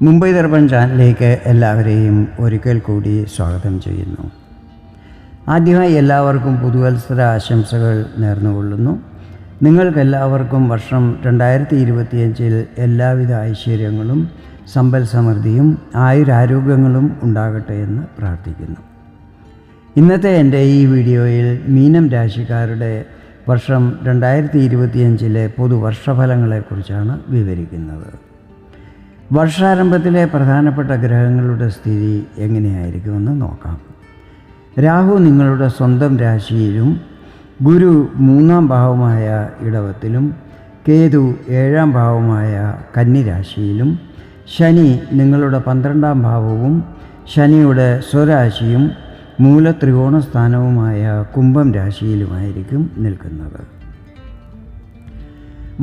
മുംബൈ ദർപ്പൺ ചാനലിലേക്ക് എല്ലാവരെയും ഒരിക്കൽ കൂടി സ്വാഗതം ചെയ്യുന്നു. ആദ്യമായി എല്ലാവർക്കും പുതുവത്സര ആശംസകൾ നേർന്നുകൊള്ളുന്നു. നിങ്ങൾക്കെല്ലാവർക്കും വർഷം 2025 എല്ലാവിധ ഐശ്വര്യങ്ങളും സമ്പൽ സമൃദ്ധിയും ആയുരാരോഗ്യങ്ങളും ഉണ്ടാകട്ടെ എന്ന് പ്രാർത്ഥിക്കുന്നു. ഇന്നത്തെ എൻ്റെ ഈ വീഡിയോയിൽ മീനം രാശിക്കാരുടെ വർഷം 2025 പൊതുവർഷഫലങ്ങളെക്കുറിച്ചാണ് വിവരിക്കുന്നത്. വർഷാരംഭത്തിലെ പ്രധാനപ്പെട്ട ഗ്രഹങ്ങളുടെ സ്ഥിതി എങ്ങനെയായിരിക്കുമെന്ന് നോക്കാം. രാഹു നിങ്ങളുടെ സ്വന്തം രാശിയിലും, ഗുരു 3ാം ഭാവമായ ഇടവത്തിലും, കേതു 7ാം ഭാവമായ കന്നിരാശിയിലും, ശനി നിങ്ങളുടെ 12ാം ഭാവവും ശനിയുടെ സ്വരാശിയും മൂലത്രികോണ സ്ഥാനവുമായ കുംഭം രാശിയിലുമായിരിക്കും നിൽക്കുന്നത്.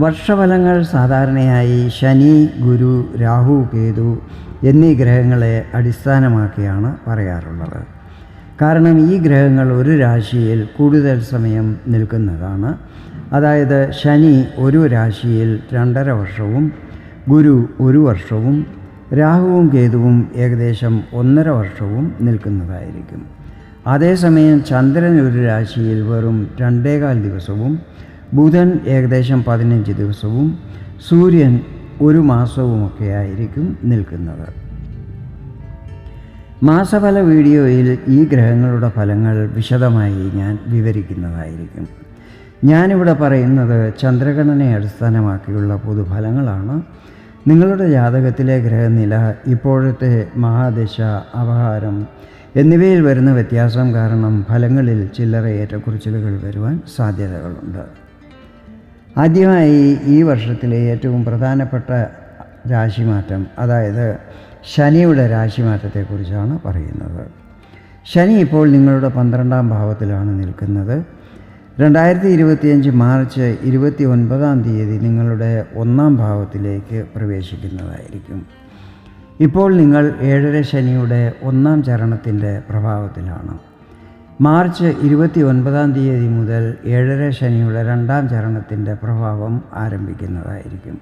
വർഷഫലങ്ങൾ സാധാരണയായി ശനി, ഗുരു, രാഹു, കേതു എന്നീ ഗ്രഹങ്ങളെ അടിസ്ഥാനമാക്കിയാണ് പറയാറുള്ളത്. കാരണം ഈ ഗ്രഹങ്ങൾ ഒരു രാശിയിൽ കൂടുതൽ സമയം നിൽക്കുന്നതാണ്. അതായത് ശനി ഒരു രാശിയിൽ 2.5 വർഷവും, ഗുരു 1 വർഷവും, രാഹുവും കേതുവും ഏകദേശം 1.5 വർഷവും നിൽക്കുന്നതായിരിക്കും. അതേസമയം ചന്ദ്രൻ ഒരു രാശിയിൽ വെറും 2.25 ദിവസവും, ബുധൻ ഏകദേശം 15 ദിവസവും, സൂര്യൻ 1 മാസവുമൊക്കെ ആയിരിക്കും നിൽക്കുന്നത്. മാസഫല വീഡിയോയിൽ ഈ ഗ്രഹങ്ങളുടെ ഫലങ്ങൾ വിശദമായി ഞാൻ വിവരിക്കുന്നതായിരിക്കും. ഞാനിവിടെ പറയുന്നത് ചന്ദ്രഗണനയെ അടിസ്ഥാനമാക്കിയുള്ള പൊതുഫലങ്ങളാണ്. നിങ്ങളുടെ ജാതകത്തിലെ ഗ്രഹനില, ഇപ്പോഴത്തെ മഹാദശ, അപഹാരം എന്നിവയിൽ വരുന്ന വ്യത്യാസം കാരണം ഫലങ്ങളിൽ ചില്ലറ ഏറ്റക്കുറച്ചിലുകൾ വരുവാൻ സാധ്യതകളുണ്ട്. ആദ്യമായി ഈ വർഷത്തിലെ ഏറ്റവും പ്രധാനപ്പെട്ട രാശിമാറ്റം, അതായത് ശനിയുടെ രാശിമാറ്റത്തെക്കുറിച്ചാണ് പറയുന്നത്. ശനി ഇപ്പോൾ നിങ്ങളുടെ 12ാം ഭാവത്തിലാണ് നിൽക്കുന്നത്. 2025 മാർച്ച് 29-ാം തീയതി നിങ്ങളുടെ 1ാം ഭാവത്തിലേക്ക് പ്രവേശിക്കുന്നതായിരിക്കും. ഇപ്പോൾ നിങ്ങൾ 7.5 ശനിയുടെ 1ാം ചരണത്തിൻ്റെ പ്രഭാവത്തിലാണ്. മാർച്ച് 29-ാം തീയതി മുതൽ 7.5 ശനിയുടെ 2ാം ചരണത്തിൻ്റെ പ്രഭാവം ആരംഭിക്കുന്നതായിരിക്കും.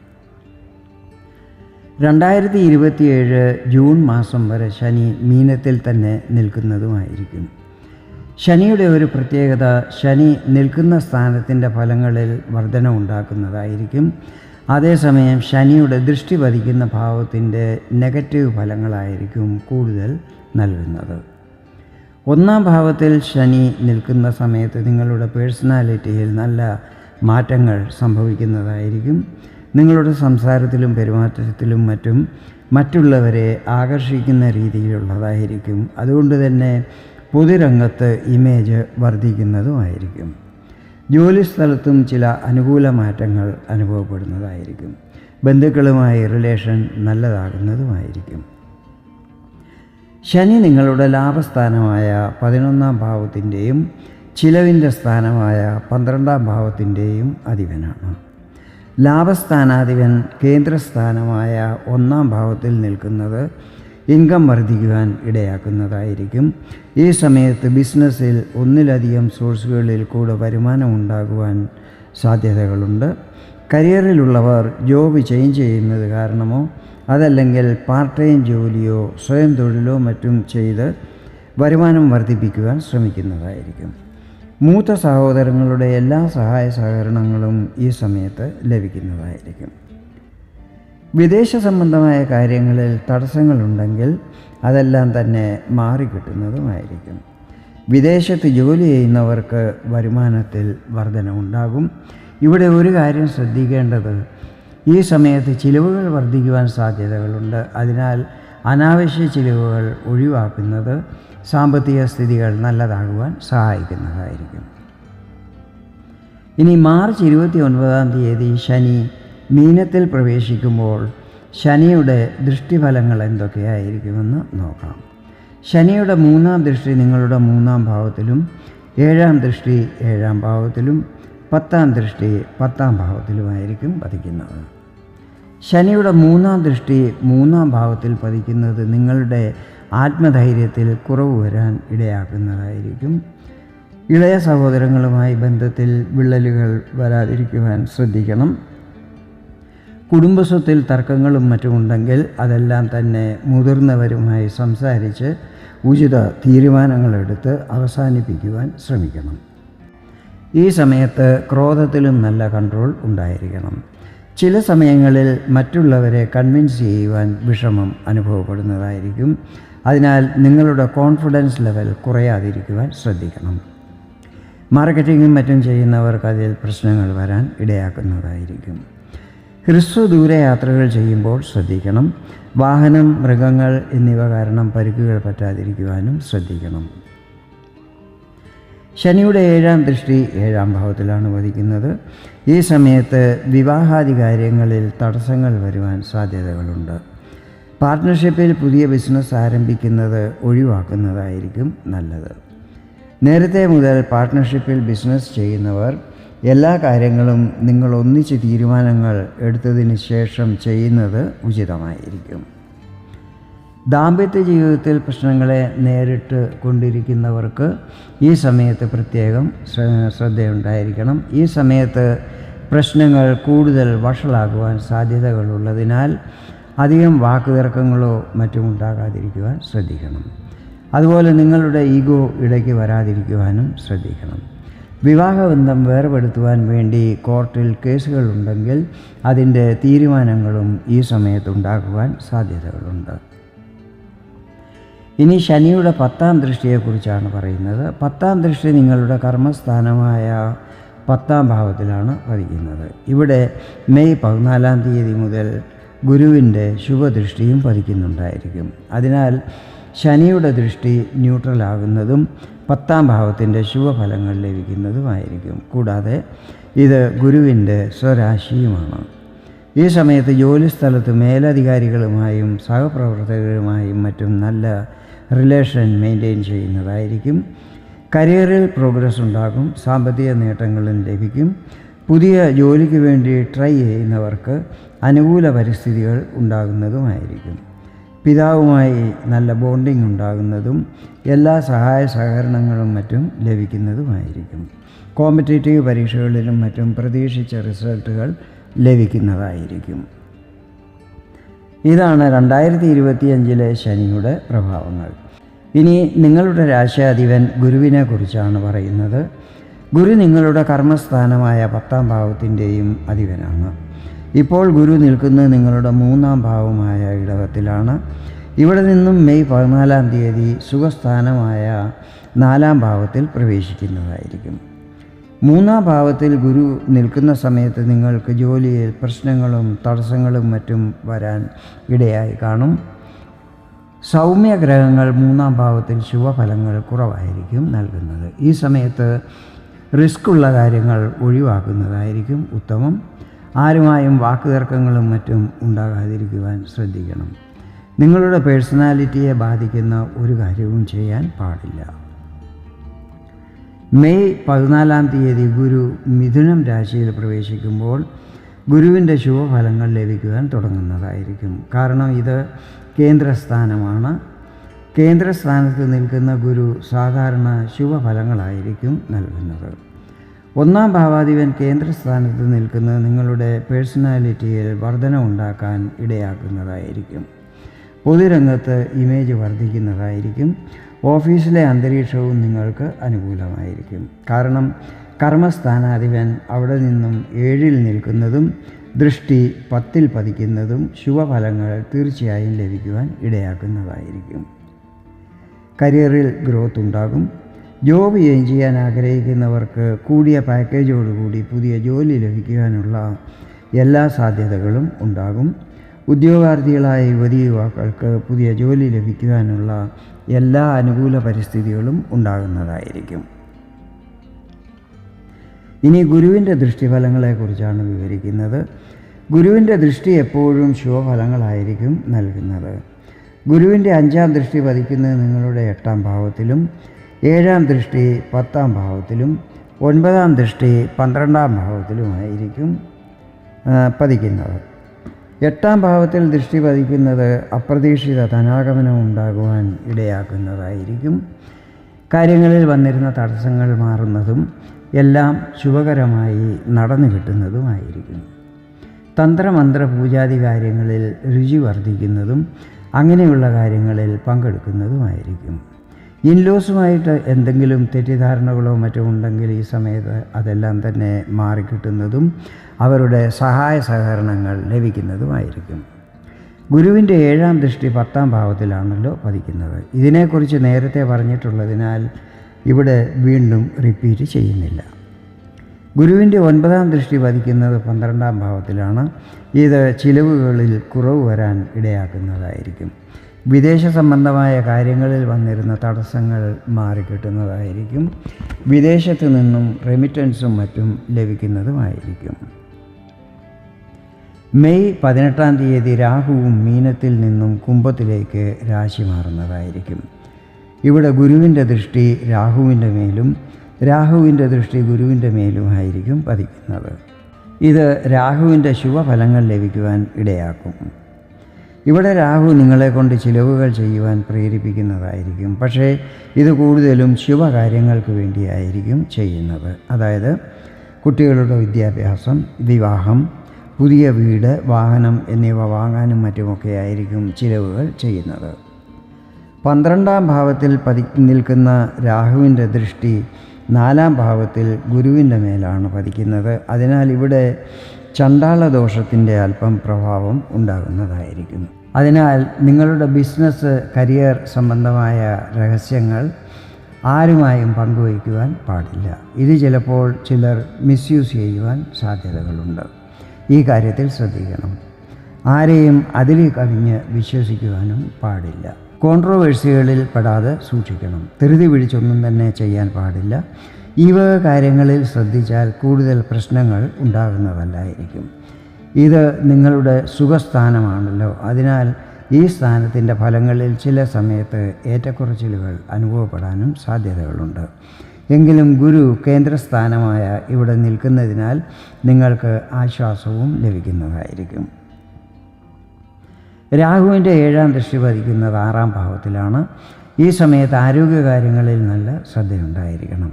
2027 ജൂൺ മാസം വരെ ശനി മീനത്തിൽ തന്നെ നിൽക്കുന്നതുമായിരിക്കും. ശനിയുടെ ഒരു പ്രത്യേകത, ശനി നിൽക്കുന്ന സ്ഥാനത്തിൻ്റെ ഫലങ്ങളിൽ വർധന ഉണ്ടാക്കുന്നതായിരിക്കും. അതേസമയം ശനിയുടെ ദൃഷ്ടി പതിക്കുന്ന ഭാവത്തിൻ്റെ നെഗറ്റീവ് ഫലങ്ങളായിരിക്കും കൂടുതൽ നൽകുന്നത്. 1ാം ഭാവത്തിൽ ശനി നിൽക്കുന്ന സമയത്ത് നിങ്ങളുടെ പേഴ്സണാലിറ്റിയിൽ നല്ല മാറ്റങ്ങൾ സംഭവിക്കുന്നതായിരിക്കും. നിങ്ങളുടെ സംസാരത്തിലും പെരുമാറ്റത്തിലും മറ്റും മറ്റുള്ളവരെ ആകർഷിക്കുന്ന രീതിയിലുള്ളതായിരിക്കും. അതുകൊണ്ട് തന്നെ പൊതുരംഗത്ത് ഇമേജ് വർദ്ധിക്കുന്നതുമായിരിക്കും. ജോലിസ്ഥലത്തും ചില അനുകൂല മാറ്റങ്ങൾ അനുഭവപ്പെടുന്നതായിരിക്കും. ബന്ധുക്കളുമായി റിലേഷൻ നല്ലതാകുന്നതുമായിരിക്കും. ശനി നിങ്ങളുടെ ലാഭസ്ഥാനമായ 11ാം ഭാവത്തിൻ്റെയും ചിലവിൻ്റെ സ്ഥാനമായ 12ാം ഭാവത്തിൻ്റെയും അധിപനാണ്. ലാഭസ്ഥാനാധിപൻ കേന്ദ്രസ്ഥാനമായ 1ാം ഭാവത്തിൽ നിൽക്കുന്നത് ഇൻകം വർദ്ധിക്കുവാൻ ഇടയാക്കുന്നതായിരിക്കും. ഈ സമയത്ത് ബിസിനസ്സിൽ ഒന്നിലധികം സോഴ്സുകളിൽ കൂടെ വരുമാനം ഉണ്ടാകുവാൻ സാധ്യതകളുണ്ട്. കരിയറിലുള്ളവർ ജോബ് ചേഞ്ച് ചെയ്യുന്നത് കാരണമോ അതല്ലെങ്കിൽ പാർട്ട് ടൈം ജോലിയോ സ്വയം തൊഴിലോ മറ്റും ചെയ്ത് വരുമാനം വർദ്ധിപ്പിക്കുവാൻ ശ്രമിക്കുന്നതായിരിക്കും. മൂത്ത സഹോദരങ്ങളുടെ എല്ലാ സഹായ സഹകരണങ്ങളും ഈ സമയത്ത് ലഭിക്കുന്നതായിരിക്കും. വിദേശ സംബന്ധമായ കാര്യങ്ങളിൽ തടസ്സങ്ങളുണ്ടെങ്കിൽ അതെല്ലാം തന്നെ മാറിക്കിട്ടുന്നതുമായിരിക്കും. വിദേശത്ത് ജോലി ചെയ്യുന്നവർക്ക് വരുമാനത്തിൽ വർധന ഉണ്ടാകും. ഇവിടെ ഒരു കാര്യം ശ്രദ്ധിക്കേണ്ടത്, ഈ സമയത്ത് ചിലവുകൾ വർദ്ധിക്കുവാൻ സാധ്യതകളുണ്ട്. അതിനാൽ അനാവശ്യ ചിലവുകൾ ഒഴിവാക്കുന്നത് സാമ്പത്തിക സ്ഥിതികൾ നല്ലതാകുവാൻ സഹായിക്കുന്നതായിരിക്കും. ഇനി മാർച്ച് 29-ാം തീയതി ശനി മീനത്തിൽ പ്രവേശിക്കുമ്പോൾ ശനിയുടെ ദൃഷ്ടിഫലങ്ങൾ എന്തൊക്കെയായിരിക്കുമെന്ന് നോക്കാം. ശനിയുടെ 3ാം ദൃഷ്ടി നിങ്ങളുടെ 3ാം ഭാവത്തിലും, 7ാം ദൃഷ്ടി 7ാം ഭാവത്തിലും, 10ാം ദൃഷ്ടി 10ാം ഭാവത്തിലുമായിരിക്കും പതിക്കുന്നത്. ശനിയുടെ 3ാം ദൃഷ്ടി 3ാം ഭാവത്തിൽ പതിക്കുന്നത് നിങ്ങളുടെ ആത്മധൈര്യത്തിൽ കുറവ് വരാൻ ഇടയാക്കുന്നതായിരിക്കും. ഇളയ സഹോദരങ്ങളുമായി ബന്ധത്തിൽ വിള്ളലുകൾ വരാതിരിക്കുവാൻ ശ്രദ്ധിക്കണം. കുടുംബസ്വത്തിൽ തർക്കങ്ങളും മറ്റുമുണ്ടെങ്കിൽ അതെല്ലാം തന്നെ മുതിർന്നവരുമായി സംസാരിച്ച് ഉചിത തീരുമാനങ്ങളെടുത്ത് അവസാനിപ്പിക്കുവാൻ ശ്രമിക്കണം. ഈ സമയത്ത് ക്രോധത്തിലും നല്ല കൺട്രോൾ ഉണ്ടായിരിക്കണം. ചില സമയങ്ങളിൽ മറ്റുള്ളവരെ കൺവിൻസ് ചെയ്യുവാൻ വിഷമം അനുഭവപ്പെടുന്നതായിരിക്കും. അതിനാൽ നിങ്ങളുടെ കോൺഫിഡൻസ് ലെവൽ കുറയാതിരിക്കുവാൻ ശ്രദ്ധിക്കണം. മാർക്കറ്റിങ്ങും മറ്റും ചെയ്യുന്നവർക്ക് അതിൽ പ്രശ്നങ്ങൾ വരാൻ ഇടയാക്കുന്നതായിരിക്കും. ഹ്രസ്വ ദൂരയാത്രകൾ ചെയ്യുമ്പോൾ ശ്രദ്ധിക്കണം. വാഹനം, മൃഗങ്ങൾ എന്നിവ കാരണം പരിക്കുകൾ പറ്റാതിരിക്കുവാനും ശ്രദ്ധിക്കണം. ശനിയുടെ 7ാം ദൃഷ്ടി 7ാം ഭാവത്തിലാണ് പതിക്കുന്നത്. ഈ സമയത്ത് വിവാഹാദി കാര്യങ്ങളിൽ തടസ്സങ്ങൾ വരുവാൻ സാധ്യതകളുണ്ട്. പാർട്ട്ണർഷിപ്പിൽ പുതിയ ബിസിനസ് ആരംഭിക്കുന്നത് ഒഴിവാക്കുന്നതായിരിക്കും നല്ലത്. നേരത്തെ മുതൽ പാർട്ട്ണർഷിപ്പിൽ ബിസിനസ് ചെയ്യുന്നവർ എല്ലാ കാര്യങ്ങളും നിങ്ങൾ ഒന്നിച്ച് തീരുമാനങ്ങൾ എടുത്തതിന് ശേഷം ചെയ്യുന്നത് ഉചിതമായിരിക്കും. ദാമ്പത്യ ജീവിതത്തിൽ പ്രശ്നങ്ങളെ നേരിട്ട് കൊണ്ടിരിക്കുന്നവർക്ക് ഈ സമയത്ത് പ്രത്യേകം ശ്രദ്ധയുണ്ടായിരിക്കണം. ഈ സമയത്ത് പ്രശ്നങ്ങൾ കൂടുതൽ വഷളാകുവാൻ സാധ്യതകളുള്ളതിനാൽ അധികം വാക്കുതർക്കങ്ങളോ മറ്റും ഉണ്ടാകാതിരിക്കുവാൻ ശ്രദ്ധിക്കണം. അതുപോലെ നിങ്ങളുടെ ഈഗോ ഇടയ്ക്ക് വരാതിരിക്കുവാനും ശ്രദ്ധിക്കണം. വിവാഹബന്ധം വേർപെടുത്തുവാൻ വേണ്ടി കോർട്ടിൽ കേസുകളുണ്ടെങ്കിൽ അതിൻ്റെ തീരുമാനങ്ങളും ഈ സമയത്തുണ്ടാകുവാൻ സാധ്യതകളുണ്ട്. ഇനി ശനിയുടെ 10ാം ദൃഷ്ടിയെക്കുറിച്ചാണ് പറയുന്നത്. 10ാം ദൃഷ്ടി നിങ്ങളുടെ കർമ്മസ്ഥാനമായ 10ാം ഭാവത്തിലാണ് പതിക്കുന്നത്. ഇവിടെ മെയ് 14-ാം തീയതി മുതൽ ഗുരുവിൻ്റെ ശുഭദൃഷ്ടിയും പതിക്കുന്നുണ്ടായിരിക്കും. അതിനാൽ ശനിയുടെ ദൃഷ്ടി ന്യൂട്രലാകുന്നതും 10ാം ഭാവത്തിൻ്റെ ശുഭഫലങ്ങൾ ലഭിക്കുന്നതുമായിരിക്കും. കൂടാതെ ഇത് ഗുരുവിൻ്റെ സ്വരാശിയുമാണ്. ഈ സമയത്ത് ജോലിസ്ഥലത്ത് മേലധികാരികളുമായും സഹപ്രവർത്തകരുമായും മറ്റും നല്ല റിലേഷൻ മെയിൻറ്റെയിൻ ചെയ്യുന്നതായിരിക്കും. കരിയറിൽ പ്രോഗ്രസ് ഉണ്ടാകും. സാമ്പത്തിക നേട്ടങ്ങളും ലഭിക്കും. പുതിയ ജോലിക്ക് വേണ്ടി ട്രൈ ചെയ്യുന്നവർക്ക് അനുകൂല പരിസ്ഥിതികൾ ഉണ്ടാകുന്നതുമായിരിക്കും. പിതാവുമായി നല്ല ബോണ്ടിങ് ഉണ്ടാകുന്നതും എല്ലാ സഹായ സഹകരണങ്ങളും മറ്റും ലഭിക്കുന്നതുമായിരിക്കും. കോമ്പറ്റേറ്റീവ് പരീക്ഷകളിലും മറ്റും പ്രതീക്ഷിച്ച റിസൾട്ടുകൾ ലഭിക്കുന്നതായിരിക്കും. ഇതാണ് 2025 ശനിയുടെ പ്രഭാവങ്ങൾ. ഇനി നിങ്ങളുടെ രാശാധിപൻ ഗുരുവിനെ കുറിച്ചാണ് പറയുന്നത്. ഗുരു നിങ്ങളുടെ കർമ്മസ്ഥാനമായ 10ാം ഭാവത്തിൻ്റെയും അധിപനാണ്. ഇപ്പോൾ ഗുരു നിൽക്കുന്നത് നിങ്ങളുടെ 3ാം ഭാവമായ ഇടവത്തിലാണ്. ഇവിടെ നിന്നും മെയ് 14-ാം തീയതി സുഖസ്ഥാനമായ 4ാം ഭാവത്തിൽ പ്രവേശിക്കുന്നതായിരിക്കും. 3ാം ഭാവത്തിൽ ഗുരു നിൽക്കുന്ന സമയത്ത് നിങ്ങൾക്ക് ജോലിയിൽ പ്രശ്നങ്ങളും തടസ്സങ്ങളും മറ്റും വരാൻ ഇടയായി കാണും. സൗമ്യഗ്രഹങ്ങൾ 3ാം ഭാവത്തിൽ ശുഭഫലങ്ങൾ കുറവായിരിക്കും നൽകുന്നത്. ഈ സമയത്ത് റിസ്ക്കുള്ള കാര്യങ്ങൾ ഒഴിവാക്കുന്നതായിരിക്കും ഉത്തമം. ആരുമായും വാക്കുതർക്കങ്ങളും മറ്റും ഉണ്ടാകാതിരിക്കുവാൻ ശ്രദ്ധിക്കണം. നിങ്ങളുടെ പേഴ്സണാലിറ്റിയെ ബാധിക്കുന്ന ഒരു കാര്യവും ചെയ്യാൻ പാടില്ല. മെയ് 14-ാം തീയതി ഗുരു മിഥുനം രാശിയിൽ പ്രവേശിക്കുമ്പോൾ ഗുരുവിൻ്റെ ശുഭഫലങ്ങൾ ലഭിക്കുവാൻ തുടങ്ങുന്നതായിരിക്കും. കാരണം ഇത് കേന്ദ്രസ്ഥാനമാണ്. കേന്ദ്രസ്ഥാനത്ത് നിൽക്കുന്ന ഗുരു സാധാരണ ശുഭഫലങ്ങളായിരിക്കും നൽകുന്നത്. 1ാം ഭാവാധിപൻ കേന്ദ്രസ്ഥാനത്ത് നിൽക്കുന്നത് നിങ്ങളുടെ പേഴ്സണാലിറ്റിയിൽ വർധനവുണ്ടാക്കാൻ ഇടയാക്കുന്നതായിരിക്കും. പൊതുരംഗത്ത് ഇമേജ് വർദ്ധിക്കുന്നതായിരിക്കും. ഓഫീസിലെ അന്തരീക്ഷവും നിങ്ങൾക്ക് അനുകൂലമായിരിക്കും. കാരണം കർമ്മസ്ഥാനാധിപൻ അവിടെ നിന്നും 7-ൽ നിൽക്കുന്നതും ദൃഷ്ടി 10-ൽ പതിക്കുന്നതും ശുഭഫലങ്ങൾ തീർച്ചയായും ലഭിക്കുവാൻ ഇടയാക്കുന്നതായിരിക്കും. കരിയറിൽ ഗ്രോത്ത് ഉണ്ടാകും. ജോബ് ചെയ്യാൻ ആഗ്രഹിക്കുന്നവർക്ക് കൂടിയ പാക്കേജോടുകൂടി പുതിയ ജോലി ലഭിക്കുവാനുള്ള എല്ലാ സാധ്യതകളും ഉണ്ടാകും. ഉദ്യോഗാർത്ഥികളായ യുവതീ-യുവാക്കൾക്ക് പുതിയ ജോലി ലഭിക്കുവാനുള്ള എല്ലാ അനുകൂല പരിസ്ഥിതികളും ഉണ്ടാകുന്നതായിരിക്കും. ഇനി ഗുരുവിൻ്റെ ദൃഷ്ടിഫലങ്ങളെക്കുറിച്ചാണ് വിവരിക്കുന്നത്. ഗുരുവിൻ്റെ ദൃഷ്ടി എപ്പോഴും ശുഭഫലങ്ങളായിരിക്കും നൽകുന്നത്. ഗുരുവിൻ്റെ 5ാം ദൃഷ്ടി പതിക്കുന്നത് നിങ്ങളുടെ 8ാം ഭാവത്തിലും 7ാം ദൃഷ്ടി 10ാം ഭാവത്തിലും 9ാം ദൃഷ്ടി 12ാം ഭാവത്തിലുമായിരിക്കും പതിക്കുന്നത്. 8ാം ഭാവത്തിൽ ദൃഷ്ടി പതിക്കുന്നത് അപ്രതീക്ഷിത ധനാഗമനം ഉണ്ടാകുവാൻ ഇടയാക്കുന്നതായിരിക്കും. കാര്യങ്ങളിൽ വന്നിരുന്ന തടസ്സങ്ങൾ മാറുന്നതും എല്ലാം ശുഭകരമായി നടന്നു കിട്ടുന്നതുമായിരിക്കും. തന്ത്രമന്ത്ര പൂജാതി കാര്യങ്ങളിൽ രുചി വർദ്ധിക്കുന്നതും അങ്ങനെയുള്ള കാര്യങ്ങളിൽ പങ്കെടുക്കുന്നതുമായിരിക്കും. ഇൻലോസുമായിട്ട് എന്തെങ്കിലും തെറ്റിദ്ധാരണകളോ മറ്റോ ഉണ്ടെങ്കിൽ ഈ സമയത്ത് അതെല്ലാം തന്നെ മാറിക്കിട്ടുന്നതും അവരുടെ സഹായ സഹകരണങ്ങൾ ലഭിക്കുന്നതുമായിരിക്കും. ഗുരുവിൻ്റെ 7-ാം ദൃഷ്ടി 10-ാം ഭാവത്തിലാണല്ലോ പതിക്കുന്നത്. ഇതിനെക്കുറിച്ച് നേരത്തെ പറഞ്ഞിട്ടുള്ളതിനാൽ ഇവിടെ വീണ്ടും റിപ്പീറ്റ് ചെയ്യുന്നില്ല. ഗുരുവിൻ്റെ 9-ാം ദൃഷ്ടി പതിക്കുന്നത് 12-ാം ഭാവത്തിലാണ്. ഇത് ചിലവുകളിൽ കുറവ് വരാൻ ഇടയാക്കുന്നതായിരിക്കും. വിദേശ സംബന്ധമായ കാര്യങ്ങളിൽ വന്നിരുന്ന തടസ്സങ്ങൾ മാറിക്കിട്ടുന്നതായിരിക്കും. വിദേശത്തു നിന്നും റെമിറ്റൻസും മറ്റും ലഭിക്കുന്നതുമായിരിക്കും. മെയ് 18-ാം തീയതി രാഹുവും മീനത്തിൽ നിന്നും കുംഭത്തിലേക്ക് രാശി മാറുന്നതായിരിക്കും. ഇവിടെ ഗുരുവിൻ്റെ ദൃഷ്ടി രാഹുവിൻ്റെ മേലും രാഹുവിൻ്റെ ദൃഷ്ടി ഗുരുവിൻ്റെ മേലുമായിരിക്കും പതിക്കുന്നത്. ഇത് രാഹുവിൻ്റെ ശുഭഫലങ്ങൾ ലഭിക്കുവാൻ ഇടയാക്കും. ഇവിടെ രാഹു നിങ്ങളെക്കൊണ്ട് ചിലവുകൾ ചെയ്യുവാൻ പ്രേരിപ്പിക്കുന്നതായിരിക്കും. പക്ഷേ ഇത് കൂടുതലും ശുഭകാര്യങ്ങൾക്ക് വേണ്ടിയായിരിക്കും ചെയ്യുന്നത്. അതായത് കുട്ടികളുടെ വിദ്യാഭ്യാസം, വിവാഹം, പുതിയ വീട്, വാഹനം എന്നിവ വാങ്ങാനും മറ്റുമൊക്കെ ആയിരിക്കും ചിലവുകൾ ചെയ്യുന്നത്. 12-ാം ഭാവത്തിൽ നിൽക്കുന്ന രാഹുവിൻ്റെ ദൃഷ്ടി 4-ാം ഭാവത്തിൽ ഗുരുവിൻ്റെ മേലാണ് പതിക്കുന്നത്. അതിനാൽ ഇവിടെ ചണ്ഡാളദോഷത്തിൻ്റെ അല്പം പ്രഭാവം ഉണ്ടാകുന്നതായിരിക്കും. അതിനാൽ നിങ്ങളുടെ ബിസിനസ്, കരിയർ സംബന്ധമായ രഹസ്യങ്ങൾ ആരുമായും പങ്കുവയ്ക്കുവാൻ പാടില്ല. ഇത് ചിലപ്പോൾ ചിലർ മിസ്യൂസ് ചെയ്യുവാൻ സാധ്യതകളുണ്ട്. ഈ കാര്യത്തിൽ ശ്രദ്ധിക്കണം. ആരെയും അതിൽ കവിഞ്ഞ് വിശ്വസിക്കുവാനും പാടില്ല. കോൺട്രോവേഴ്സികളിൽ പെടാതെ സൂക്ഷിക്കണം. ധൃതി പിടിച്ചൊന്നും തന്നെ ചെയ്യാൻ പാടില്ല. ഈ വക കാര്യങ്ങളിൽ ശ്രദ്ധിച്ചാൽ കൂടുതൽ പ്രശ്നങ്ങൾ ഉണ്ടാകുന്നതല്ലായിരിക്കും. ഇത് നിങ്ങളുടെ സുഖസ്ഥാനമാണല്ലോ. അതിനാൽ ഈ സ്ഥാനത്തിൻ്റെ ഫലങ്ങളിൽ ചില സമയത്ത് ഏറ്റക്കുറച്ചിലുകൾ അനുഭവപ്പെടാനും സാധ്യതകളുണ്ട്. എങ്കിലും ഗുരു കേന്ദ്രസ്ഥാനമായ ഇവിടെ നിൽക്കുന്നതിനാൽ നിങ്ങൾക്ക് ആശ്വാസവും ലഭിക്കുന്നതായിരിക്കും. രാഹുവിൻ്റെ 7-ാം ദൃഷ്ടി പതിക്കുന്നത് 6-ാം ഭാവത്തിലാണ്. ഈ സമയത്ത് ആരോഗ്യകാര്യങ്ങളിൽ നല്ല ശ്രദ്ധയുണ്ടായിരിക്കണം.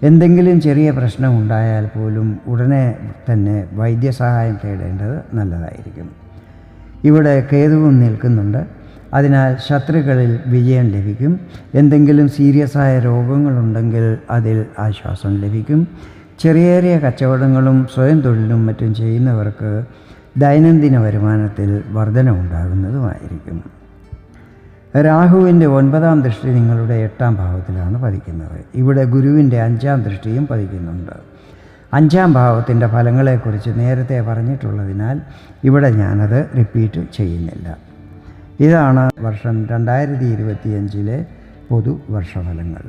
എന്തെങ്കിലും ചെറിയ പ്രശ്നം ഉണ്ടായാൽ പോലും ഉടനെ തന്നെ വൈദ്യസഹായം തേടേണ്ടത് നല്ലതായിരിക്കും. ഇവിടെ കേതുവും നിൽക്കുന്നുണ്ട്. അതിനാൽ ശത്രുക്കളിൽ വിജയം ലഭിക്കും. എന്തെങ്കിലും സീരിയസായ രോഗങ്ങളുണ്ടെങ്കിൽ അതിൽ ആശ്വാസം ലഭിക്കും. ചെറിയ ചെറിയ കച്ചവടങ്ങളും സ്വയം തൊഴിലും മറ്റും ചെയ്യുന്നവർക്ക് ദൈനംദിന വരുമാനത്തിൽ വർധനവുണ്ടാകുന്നതുമായിരിക്കും. രാഹുവിൻ്റെ 9-ാം ദൃഷ്ടി നിങ്ങളുടെ 8-ാം ഭാവത്തിലാണ് പതിക്കുന്നത്. ഇവിടെ ഗുരുവിൻ്റെ 5-ാം ദൃഷ്ടിയും പതിക്കുന്നുണ്ട്. 5-ാം ഭാവത്തിൻ്റെ ഫലങ്ങളെക്കുറിച്ച് നേരത്തെ പറഞ്ഞിട്ടുള്ളതിനാൽ ഇവിടെ ഞാനത് റിപ്പീറ്റ് ചെയ്യുന്നില്ല. ഇതാണ് വർഷം 2025 പൊതുവർഷഫലങ്ങൾ.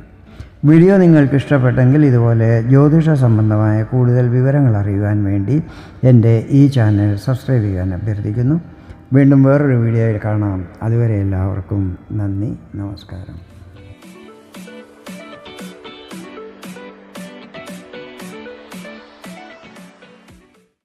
വീഡിയോ നിങ്ങൾക്ക് ഇഷ്ടപ്പെട്ടെങ്കിൽ ഇതുപോലെ ജ്യോതിഷ സംബന്ധമായ കൂടുതൽ വിവരങ്ങൾ അറിയുവാൻ വേണ്ടി എൻ്റെ ഈ ചാനൽ സബ്സ്ക്രൈബ് ചെയ്യാൻ അഭ്യർത്ഥിക്കുന്നു. വീണ്ടും വേറൊരു വീഡിയോയിൽ കാണാം. അതുവരെ എല്ലാവർക്കും നന്ദി, നമസ്കാരം.